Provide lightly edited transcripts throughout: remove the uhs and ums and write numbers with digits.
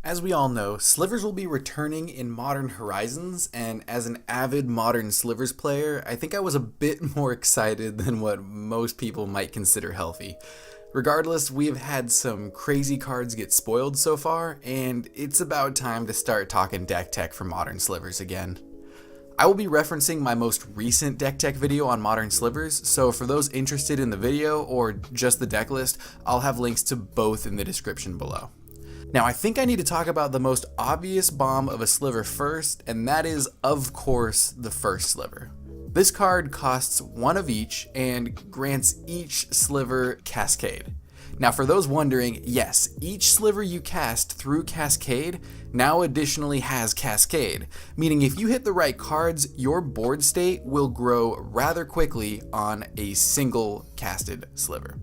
As we all know, Slivers will be returning in Modern Horizons, and as an avid Modern Slivers player, I think I was a bit more excited than what most people might consider healthy. Regardless, we have had some crazy cards get spoiled so far, and it's about time to start talking deck tech for Modern Slivers again. I will be referencing my most recent deck tech video on Modern Slivers, so for those interested in the video or just the deck list, I'll have links to both in the description below. Now, I think I need to talk about the most obvious bomb of a sliver first, and that is, of course, the first sliver. This card costs one of each and grants each sliver Cascade. Now, for those wondering, yes, each sliver you cast through Cascade now additionally has Cascade, meaning if you hit the right cards, your board state will grow rather quickly on a single casted sliver.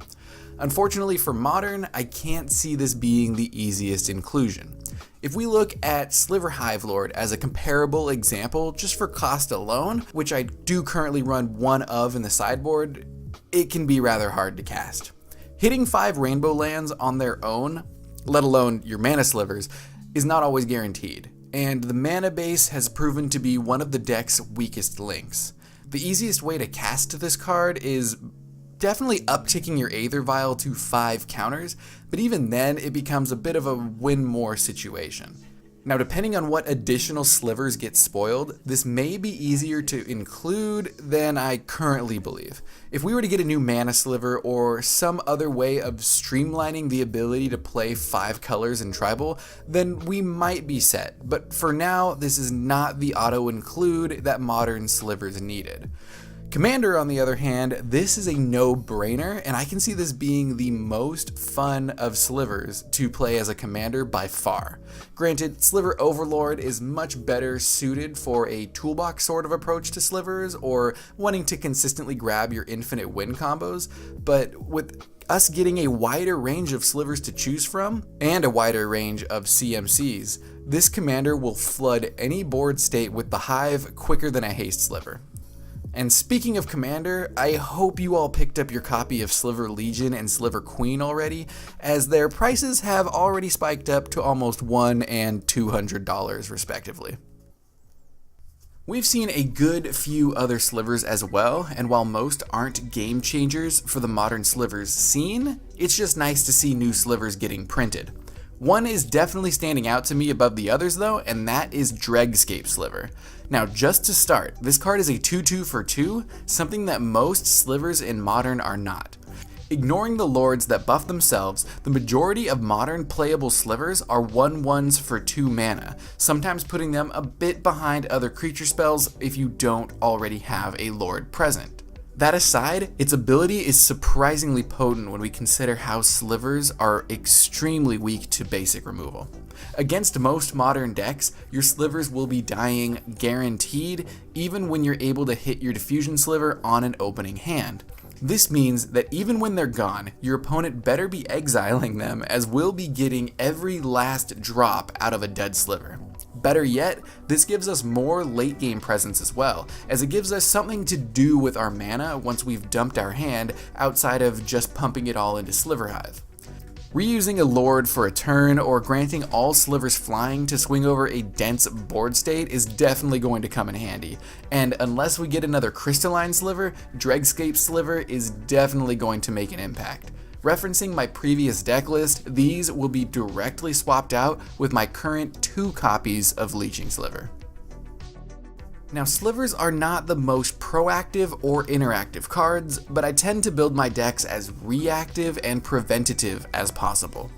Unfortunately for Modern, I can't see this being the easiest inclusion. If we look at Sliver Hive Lord as a comparable example, just for cost alone, which I do currently run one of in the sideboard, it can be rather hard to cast. Hitting 5 rainbow lands on their own, let alone your mana slivers, is not always guaranteed, and the mana base has proven to be one of the deck's weakest links. The easiest way to cast this card is definitely upticking your Aether Vial to 5 counters, but even then it becomes a bit of a win more situation. Now, depending on what additional slivers get spoiled, this may be easier to include than I currently believe. If we were to get a new mana sliver or some other way of streamlining the ability to play 5 colors in tribal, then we might be set, but for now this is not the auto include that Modern Slivers needed. Commander, on the other hand, this is a no-brainer, and I can see this being the most fun of slivers to play as a commander by far. Granted, Sliver Overlord is much better suited for a toolbox sort of approach to slivers, or wanting to consistently grab your infinite win combos, but with us getting a wider range of slivers to choose from, and a wider range of CMCs, this commander will flood any board state with the Hive quicker than a haste sliver. And speaking of Commander, I hope you all picked up your copy of Sliver Legion and Sliver Queen already, as their prices have already spiked up to almost $100 and $200 respectively. We've seen a good few other slivers as well, and while most aren't game changers for the Modern Slivers scene, it's just nice to see new slivers getting printed. One is definitely standing out to me above the others though, and that is Dregscape Sliver. Now, just to start, this card is a 2/2 for 2, something that most slivers in Modern are not. Ignoring the lords that buff themselves, the majority of Modern playable slivers are 1/1s for 2 mana, sometimes putting them a bit behind other creature spells if you don't already have a lord present. That aside, its ability is surprisingly potent when we consider how slivers are extremely weak to basic removal. Against most modern decks, your slivers will be dying guaranteed, even when you're able to hit your diffusion sliver on an opening hand. This means that even when they're gone, your opponent better be exiling them, as we'll be getting every last drop out of a dead sliver. Better yet, this gives us more late game presence as well, as it gives us something to do with our mana once we've dumped our hand outside of just pumping it all into Sliver Hive. Reusing a lord for a turn or granting all slivers flying to swing over a dense board state is definitely going to come in handy, and unless we get another crystalline sliver, Dregscape Sliver is definitely going to make an impact. Referencing my previous deck list, these will be directly swapped out with my current 2 copies of Leeching Sliver. Now, slivers are not the most proactive or interactive cards, but I tend to build my decks as reactive and preventative as possible.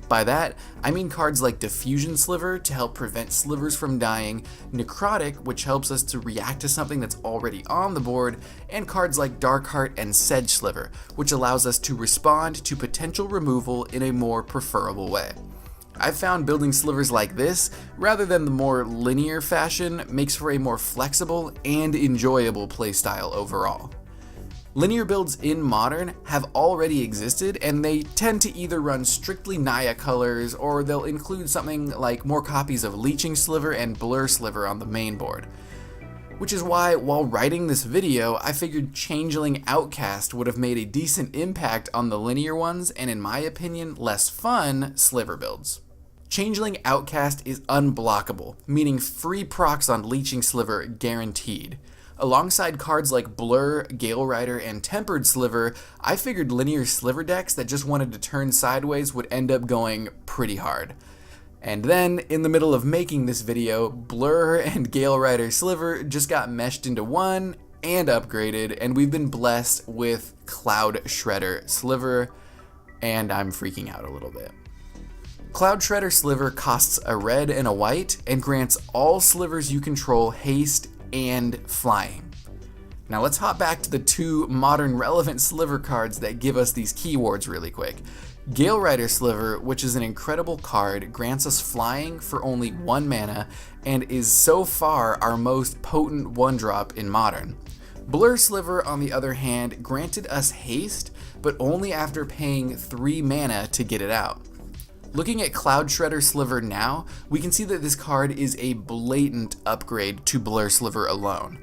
By that, I mean cards like Diffusion Sliver to help prevent slivers from dying, Necrotic, which helps us to react to something that's already on the board, and cards like Darkheart and Sedge Sliver, which allows us to respond to potential removal in a more preferable way. I've found building slivers like this, rather than the more linear fashion, makes for a more flexible and enjoyable playstyle overall. Linear builds in Modern have already existed, and they tend to either run strictly Naya colors, or they'll include something like more copies of Leeching Sliver and Blur Sliver on the main board. Which is why, while writing this video, I figured Changeling Outcast would have made a decent impact on the linear ones, and in my opinion, less fun, sliver builds. Changeling Outcast is unblockable, meaning free procs on Leeching Sliver guaranteed. Alongside cards like Blur, Gale Rider, and Tempered Sliver, I figured linear Sliver decks that just wanted to turn sideways would end up going pretty hard. And then, in the middle of making this video, Blur and Gale Rider Sliver just got meshed into one and upgraded, and we've been blessed with Cloudshredder Sliver, and I'm freaking out a little bit. Cloudshredder Sliver costs a red and a white, and grants all slivers you control haste and flying. Now let's hop back to the two modern relevant sliver cards that give us these keywords really quick. Gale Rider Sliver, which is an incredible card, grants us flying for only 1 mana and is so far our most potent 1-drop in Modern. Blur Sliver, on the other hand, granted us haste, but only after paying 3 mana to get it out. Looking at Cloudshredder Sliver now, we can see that this card is a blatant upgrade to Blur Sliver alone.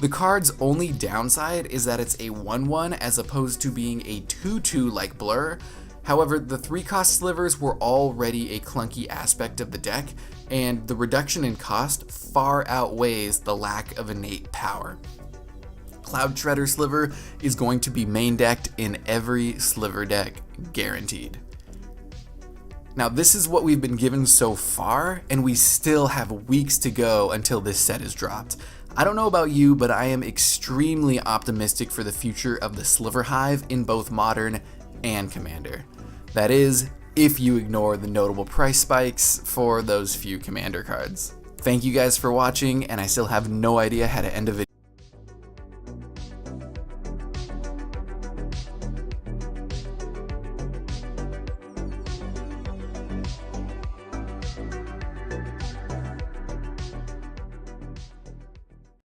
The card's only downside is that it's a 1/1 as opposed to being a 2/2 like Blur. However, the 3-cost slivers were already a clunky aspect of the deck, and the reduction in cost far outweighs the lack of innate power. Cloudshredder Sliver is going to be main decked in every sliver deck, guaranteed. Now this is what we've been given so far, and we still have weeks to go until this set is dropped. I don't know about you, but I am extremely optimistic for the future of the Sliver Hive in both Modern and Commander. That is, if you ignore the notable price spikes for those few Commander cards. Thank you guys for watching, and I still have no idea how to end a video.